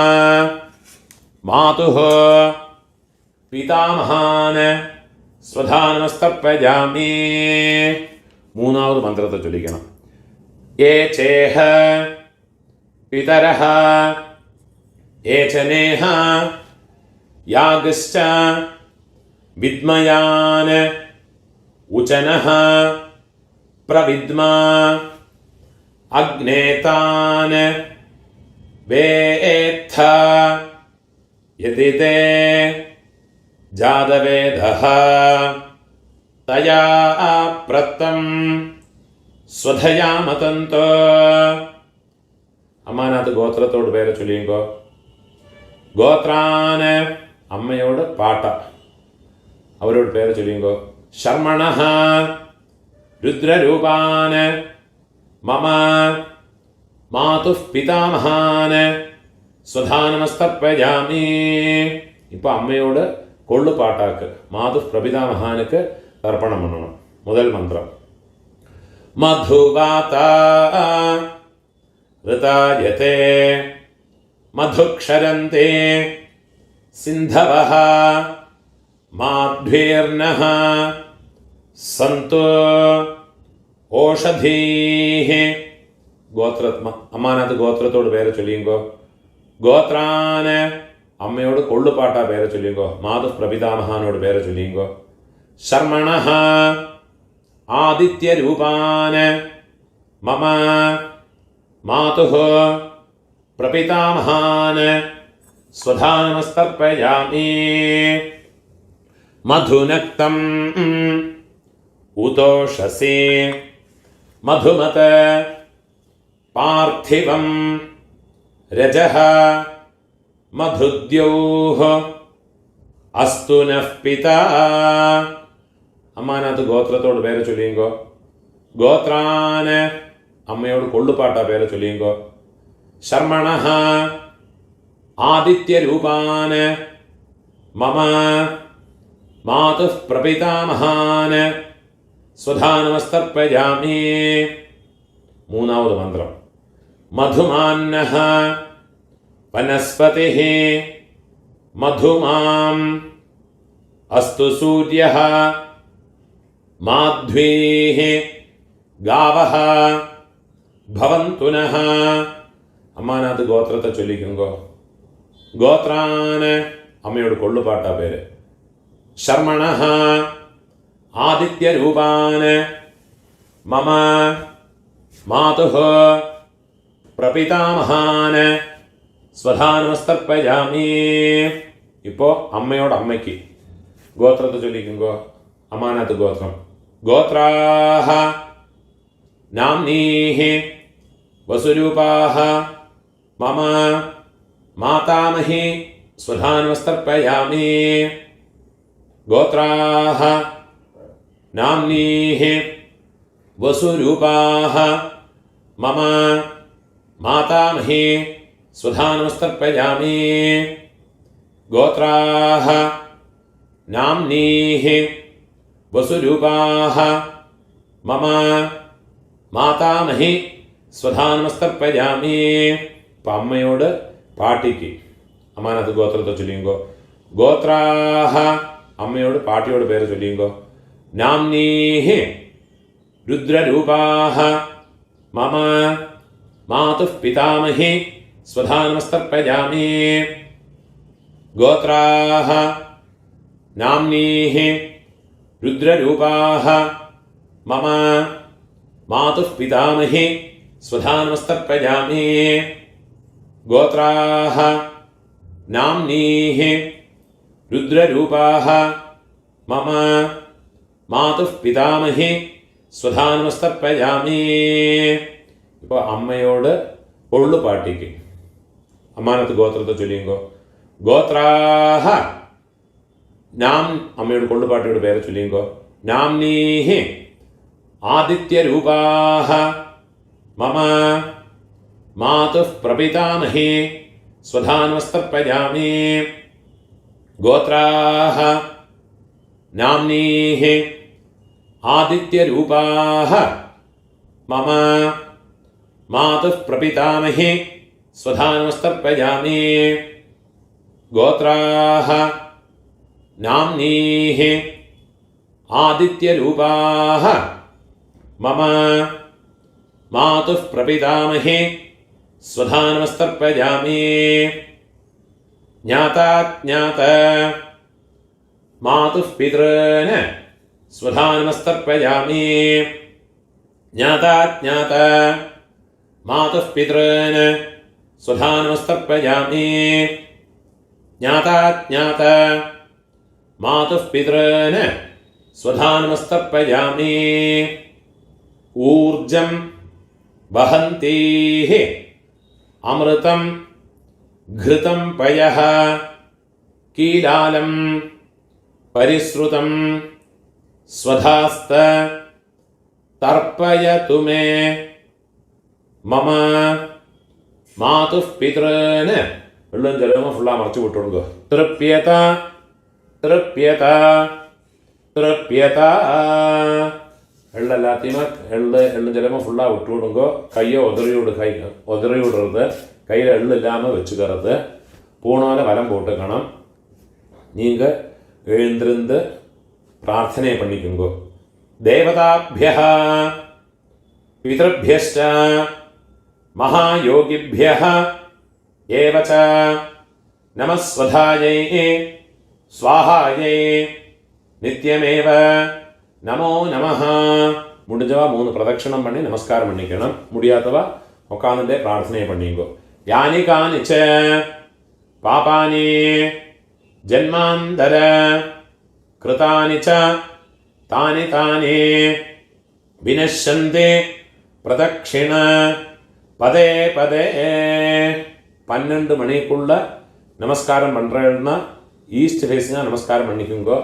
മാതുഃ പിതാമഹാന് സ്വധാ നമസ്തർപ്പയാമി. മൂന്നാമത് മന്ത്രത്തെ ചൊല്ലിക്കണം. ഏ ചേഹ പിതരഃ ഏചനേഹ യാഗശ്ച വിദ്മയാൻ ഉചനഃ പ്രവിദ്മ അഗ്നേതാൻ വേത്ഥ യതി തേ ജാതവേദഃ തയാ പ്രത്തം സ്വധയാമതന്തോ. അമ്മാനത്ത് ഗോത്രത്തോട് പേരെ ചൊല്ലിയുങ്കോ. ഗോത്രാന് അമ്മയോട് പാട്ട, അവരോട് പേര് ചൊല്ലിയുങ്കോ. ശർമ്മണഃ രുദ്രരൂപാന് മമ മാതുഃ പിതാമഹാന് സ്വധാ നമസ്തർപ്പയാമി. ഇപ്പൊ അമ്മയോട് കൊള്ളുപാട്ടാക്ക് മാതുഃ പ്രപിതാമഹാനുക്ക് തർപ്പണം പണ്ണണം. മുതൽ മന്ത്രം. മധുവാത ഋതായതേ മധുക്ഷരന്തെ സിന്ധവഃ മാധ്വീർനഃ സന്തു ഓഷധീഃ. അമ്മാനത്ത് ഗോത്രത്തോട് പേരെ ചൊല്ലിയുങ്കോ. ഗോത്രാന് അമ്മയോട് കൊള്ളുപാട്ട പേരെ ചൊല്ലിയുങ്കോ. മാതുഃ പ്രപിതാമഹാനോട് പേരെ ചൊല്ലിയുങ്കോ. ശർമ്മണഃ ആദിത്യരൂപാന് മമ മാതുഃ പ്രപിതാമഹാന് സ്വധാ നമസ്തർപ്പയാമി. മധുനക്തം ഉതോഷസി മധുമത് പാർത്ഥിവം രജഃ മധുദ്യൗഃ അസ്തു നഃ പിതാ. അമ്മാനത്ത് ഗോത്രത്തോട് പേരെ ചൊല്ലിയുങ്കോ. ഗോത്രാന് അമ്മയോട് കൊള്ളുപാട്ട പേരെ ചൊല്ലിയുങ്കോ. ശർമ്മണഃ ആദിത്യരൂപാന് മമ മാതുഃ പ്രപിതാമഹാന് സ്വധാ നമസ്തർപ്പയാമി. മൂന്നാമത് മന്ത്രം. മധുമാന്നഃ വനസ്പതിഃ മധുമാം അസ്തു സൂര്യഃ മാധ്വീഃ ഗാവഃ ഭവന്തു നഃ. അമ്മാനത്ത് ഗോത്രത്തെ ചൊല്ലിക്കുങ്കോ. ഗോത്രാന് അമ്മയോട് കൊള്ളുപാട്ട പേര്. ശർമ്മണഃ ആദിത്യരൂപാന് മമ മാതുഃ പ്രപിതാമഹാന് സ്വധാ നമസ്തർപ്പയാമി. ഇപ്പോ അമ്മയോട് അമ്മയ്ക്ക് ഗോത്രത്തെ ചൊല്ലിക്കുങ്കോ. അമ്മാനത്ത് ഗോത്രം. ഗോത്രാഃ നാംനീഃ വസുരൂപാഃ മമ മാതാമഹി സ്വധാ നമസ്തർപ്പയാമി. ഗോത്രാഃ നാംനീഃ വസുരൂപാഃ മമ മാതാമഹി സ്വധാ നമസ്തർപ്പയാമി. ഗോത്രാഃ നാംനീഃ വസുരൂപാഃ മമ മാതാമഹി സ്വധാ നമസ്തർപ്പയാമി. ഇപ്പം അമ്മയോട് പാട്ടിക്ക് അമ്മാനത്ത് ഗോത്രത്തെ ചൊല്ലിയുങ്കോ. ഗോത്രാഃ അമ്മയോട് പാട്ടിയോട് പേര് ചൊല്ലിയുങ്കോ. നാംനീഃ രുദ്രരൂപാഃ മമ മാതുഃ പിതാമഹി സ്വധാ നമസ്തർപ്പയാമി. ഗോത്രാഃ നാംനീഃ രുദ്രരൂപാഃ മമ മാതുഃ പിതാമഹി സ്വധാ നമസ്തർപ്പയാമി. ഗോത്രാഃ നാംനീഃ രുദ്രരൂപാഃ മമ മാതുഃ പിതാമഹി സ്വധാ നമസ്തർപ്പയാമി. ഇപ്പോൾ അമ്മയോട് ഒള്ളു പാട്ടിക്കും. അമ്മാനത്ത് ഗോത്രത്തെ ചൊല്ലിയുങ്കോ. ഗോത്രാഹ നാം അമ്മയോട് കൊള്ളുപാട്ടിയുടെ പേരെ ചൊല്ലിയുങ്കോ. നാംനീഹി ആദിത്യരൂപാഹ മമ മാതുഃ പ്രപിതാമഹി സ്വധാ നമസ്തർപ്പയാമി. ഗോത്രാഹ നാംനീഹി ആദിത്യരൂപാഹ മമ മാതുഃ പ്രപിതാമഹി സ്വധാ നമസ്തർപ്പയാമി. ഗോത്രാഹ നാംനീഃ ആദിത്യരൂപാഹ മമ മാതുഃ പ്രപിതാമഹി സ്വധാ നമസ്തർപ്പയാമി. ജ്ഞാതാജ്ഞാത മാതുഃ പിതॄൻ സ്വധാ നമസ്തർപ്പയാമി. ജ്ഞാതാജ്ഞാത മാതുഃ പിതॄൻ സ്വധാ നമസ്തർപ്പയാമി. ജ്ഞാതാജ്ഞാത മാതുഃ പിതॄൻ സ്വധാ നമസ്തർപ്പയാമി. ഊർജം വഹന്തീഃ അമൃതം ഘൃതം പയഃ കീലാലം പരിശ്രുതം സ്വധാസ്ത തർപ്പയതു മേ. മമ മാതുഃ പിതॄൻ വെള്ളം ജലമോ ഫുള്ളാ മറച്ചു വിട്ടു കൊടുക്കുക. തൃപ്യത തൃപ്യത തൃപ്യത. എള്ളെല്ലാத்தையுமே എള്ളും ജലമോ ഫുള്ളാ വിട്ടു കൊടുങ്കോ. കയ്യോ ഒതറി വിടരുത്. കയ്യിൽ എള്ളില്ലാமல் வச்சுக்கிறது. பூணால வலம் போட்டுக்கணும். நீங்கள் எழுந்திருந்து பிரார்த்தனை பண்ணிக்குங்கோ. தேவதாபியः பிதൃഭ്യശ്ച മഹായോഗിഭ്യः ഏവ ച നമഃ സ്വധായൈ സ്വാഹായൈ നിത്യമേവ நமோ நமஹ. முடிஞ்சவா 3 பிரதட்சணம் பண்ணி நமஸ்காரம் பண்ணிக்கணும். முடியாதவா உட்காந்துட்டே பிரார்த்தனை பண்ணிங்கோ. யானி கானிச்ச பாபானி ஜன்மாந்தர கிருதானி ச தானி தானி வினஷ்யந்தி பிரதட்சிண பதே பதே. 12 மணிக்குள்ள நமஸ்காரம் பண்ணுறேன்னா ஈஸ்ட் ஃபேஸிங்காக நமஸ்காரம் பண்ணிக்குங்கோ.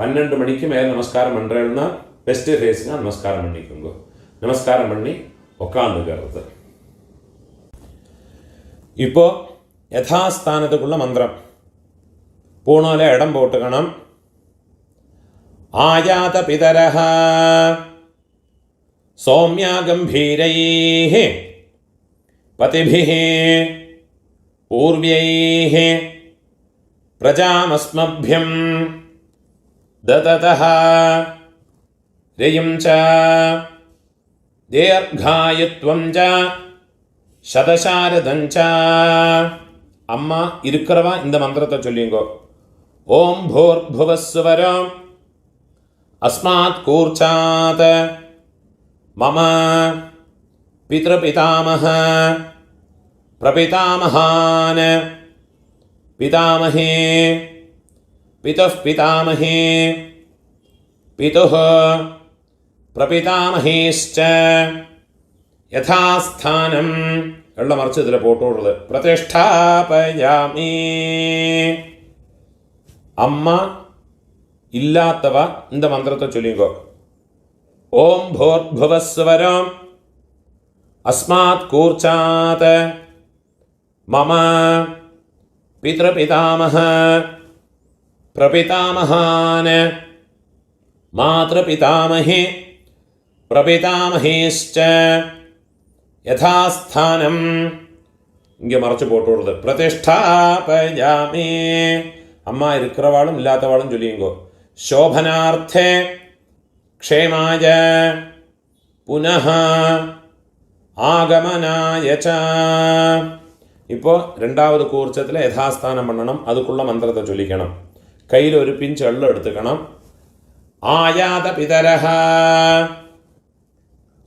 12 மணிக்கு மேலே நமஸ்காரம் பண்ணுறேன்னா வெஸ்ட் ஃபேஸிங்காக நமஸ்காரம் பண்ணிக்குங்கோ. நமஸ்காரம் பண்ணி உட்காந்துக்கிறது. இப்போ യഥാസ്ഥാനത്തുള്ള മന്ത്രം പൂണോലെ ഇടം പോട്ടുക്കണം. ആയാത പിതരഃ സൗമ്യാ ഗംഭീരൈഃ പതിഭിഃ പൂർവ്യൈഃ പ്രജാമസ്മഭ്യം ദദതഃ രയും ച ദീർഘായുത്വം ച ശതശാരദഞ്ച. அம்மா இருக்கிறவா இந்த மந்திரத்தை சொல்லிங்கோ. ஓம் பூர்புவஸ்வரம் அஸ்மாத் கூர்ச்சாத் மம பித்ருபிதாமஹ பிரபிதாமஹான் பிதாமஹே பிதுः பிதாமஹே பிதுः பிரபிதாமஹேश्च யதாஸ்தானம் എള്ള മറിച്ച് ഇതിൽ പോട്ടുള്ളത്. പ്രതിഷ്ഠാപയാമി. അമ്മ ഇല്ലാത്തവ இந்த മന്ത്രത്തെ ചൊല്ലിക്കോ. ഓം ഭൂർഭുവസ്വരം അസ്മാത് കൂർച്ചാത് മമ പിതൃപിതാമഹ പ്രപിതാമഹാൻ മാതൃപിതാമഹേ പ്രപിതാമഹേശ്ച യഥാസ്ഥാനം இங்கே மறைச்சு போட்டுவிடுறது. பிரதிஷ்டாபயாமி. அம்மா இருக்கிறவாளும் இல்லாதவாளும் சொல்லிங்கோ. ശോഭനാർത്ഥേ ക്ഷേമായ പുനഃ ആഗമനായ ച. ഇപ്പോൾ രണ്ടാമത് കൂർച്ചത്തിൽ യഥാസ്ഥാനം பண்ணணும். அதுக்குள்ள மந்திரத்தை சொல்லிக்கணும். കയ്യിൽ ഒരു പിഞ്ച് എള്ളം എടുത്തുക്കണം. ആയാത പിതരഃ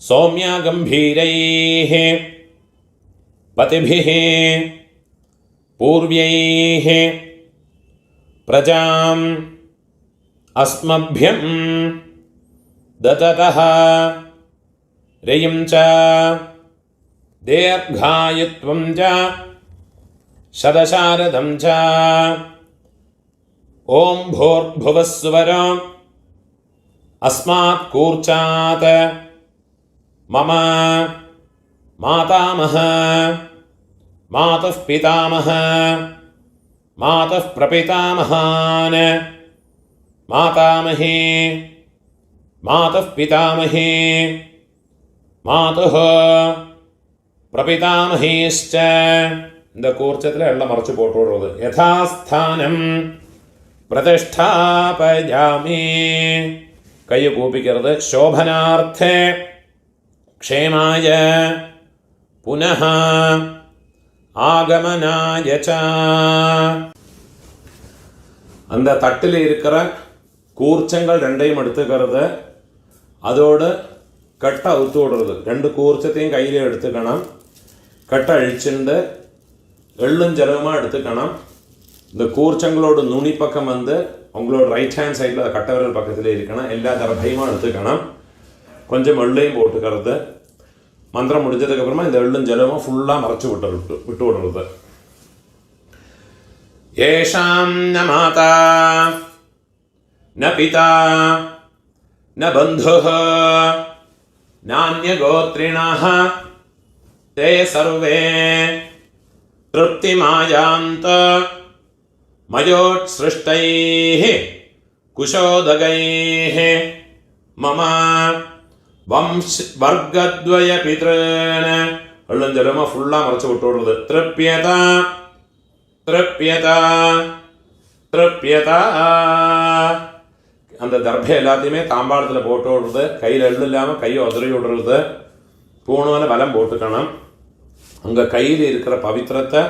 സൗമ്യ ഗംഭീരൈഃ പതിഭിഃ പൂർവ്യൈഃ പ്രജാം അസ്മഭ്യം ദതതഃ രയും ച ദീർഘായുത്വം ച ശതശാരദം ച ഓം ഭൂർഭുവസ്സുവരോ അസ്മാത് കൂർച്ചാത് മമ മാതാമഹ മാതുഃ പിതാമഹ മാതുഃ പ്രപിതാമഹാൻ മാതാമഹേ മാതുഃ പിതാമഹേ മാതുഃ പ്രപിതാമഹേശ്ച. இந்த கூர்ச்சத்தில் எல்லாம் மறைச்சு போட்டு விடுறது. யதாஸ்தானம் പ്രതിഷ്ഠാപയാമി. കൈ കൂപ്പിക്കരുത്. ശോഭനാർത്ഥേ ക്ഷേമായ പുനഃ ஆகமனாய ச. அந்த தட்டில் இருக்கிற கூர்ச்சங்கள் ரெண்டையும் எடுத்துக்கிறது. அதோடு கட்டை அவுத்து விடுறது. ரெண்டு கூர்ச்சத்தையும் கையில் எடுத்துக்கணும். கட்டை அழிச்சுண்டு எள்ளும் ஜலமாக எடுத்துக்கணும். இந்த கூர்ச்சங்களோட நுனி பக்கம் வந்து உங்களோட ரைட் ஹேண்ட் சைடில் கட்டை விரல் பக்கத்தில் இருக்கணும். எல்லா தரப்பையுமா எடுத்துக்கணும். கொஞ்சம் எள்ளையும் போட்டுக்கிறது. மந்திரம் முடிஞ்சதுக்கப்புறமா இந்த எள்ளும் ஜலமும் ஃபுல்லாக மறைச்சி விட்டு விடுறது. ஏஷாம் ந மாதா ந பிதா ந பந்துः நான்யகோத்ரிணः தே சர்வே திருப்திமாயாந்த மயோத்ஸ்ருஷ்டைः குஷோதகைः மம வர்க்கத்வய பித்ருன. எள்ளும் ஜலமாக ஃபுல்லாக மறைச்சி விட்டு விடுறது. திருப்யதா திருப்யதா திருப்யதா. அந்த தர்பை எல்லாத்தையுமே தாம்பாளத்தில் போட்டு விடுறது. கையில் எள்ளு இல்லாமல் கையை உதறி விடுறது. பூணூல வலம் போட்டுக்கணும். உங்கள் கையில் இருக்கிற பவித்திரத்தை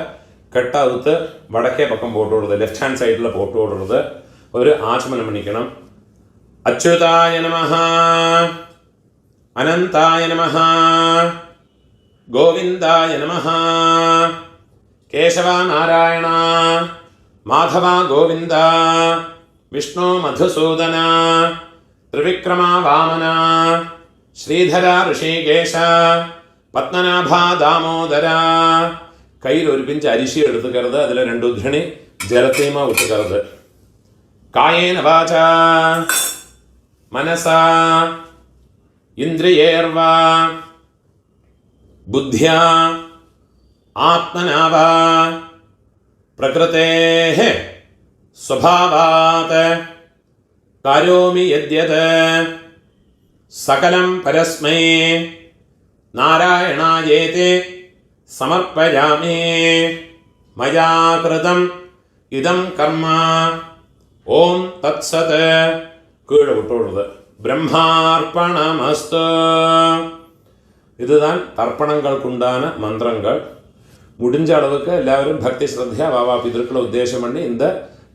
கட்டை அவுத்து வடக்கே பக்கம் போட்டு விடுறது. லெஃப்ட் ஹேண்ட் சைடில் போட்டு விடுறது. ஒரு ஆச்சமனம் பண்ணிக்கணும். அச்சுதாய நமஹ அனந்தாய நமஹ கோவிந்தாய நமஹ கேசவா நாராயணா மாதவா கோவிந்தா விஷ்ணு மதுசூதனா திரிவிக்ரமா வாமனா ஸ்ரீதரா ഋഷികേശ പത്മനാഭ ദാമോദര. കയ്യിൽ ഒരു പിഞ്ച് അരിശി എടുത്തുക്കരുത്. അതിൽ രണ്ട് ഉദ്ധരണി ജലത്തേമ വിട്ടുക്കരുത്. കായേന വാച മനസാ ഇന്ദ്രിയേർവാ ബുദ്ധ്യാ ആത്മനാ വാ പ്രകൃതേഃ സ്വഭാവാത് കരോമി യദ്യത് സകലം പരസ്മൈ നാരായണായേതി സമർപ്പയാമി. മയാ കൃതം ഇദം കർമ്മ. ഓം തത്സത്. കീഴെ വിട്ടുകൊടുത്. பிரம்மார்ப்பணமஸ்து. இதுதான் தர்ப்பணங்களுக்குண்டான மந்திரங்கள். முடிஞ்ச அளவுக்கு எல்லாரும் பக்தி ஸ்ரத்தையா வாவா பிதர்களை உத்தேசம் பண்ணி இந்த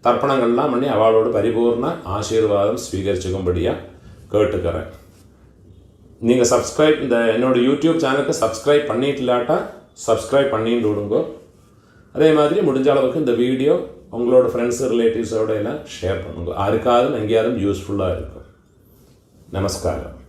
தர்ப்பணங்கள்லாம் பண்ணி அவளோட பரிபூர்ண ஆசீர்வாதம் ஸ்வீகரிச்சுக்கும்படியாக கேட்டுக்கிறேன். நீங்கள் சப்ஸ்கிரைப் இந்த என்னோட யூடியூப் சேனலுக்கு சப்ஸ்கிரைப் பண்ணிட்டு இல்லாட்டா சப்ஸ்கிரைப் பண்ணிட்டு விடுங்க. அதே மாதிரி முடிஞ்ச அளவுக்கு இந்த வீடியோ உங்களோட ஃப்ரெண்ட்ஸு ரிலேட்டிவ்ஸோட எல்லாம் ஷேர் பண்ணுங்க. யாருக்காவது எங்கேயாவது யூஸ்ஃபுல்லாக இருக்கும். நமஸ்காரம்.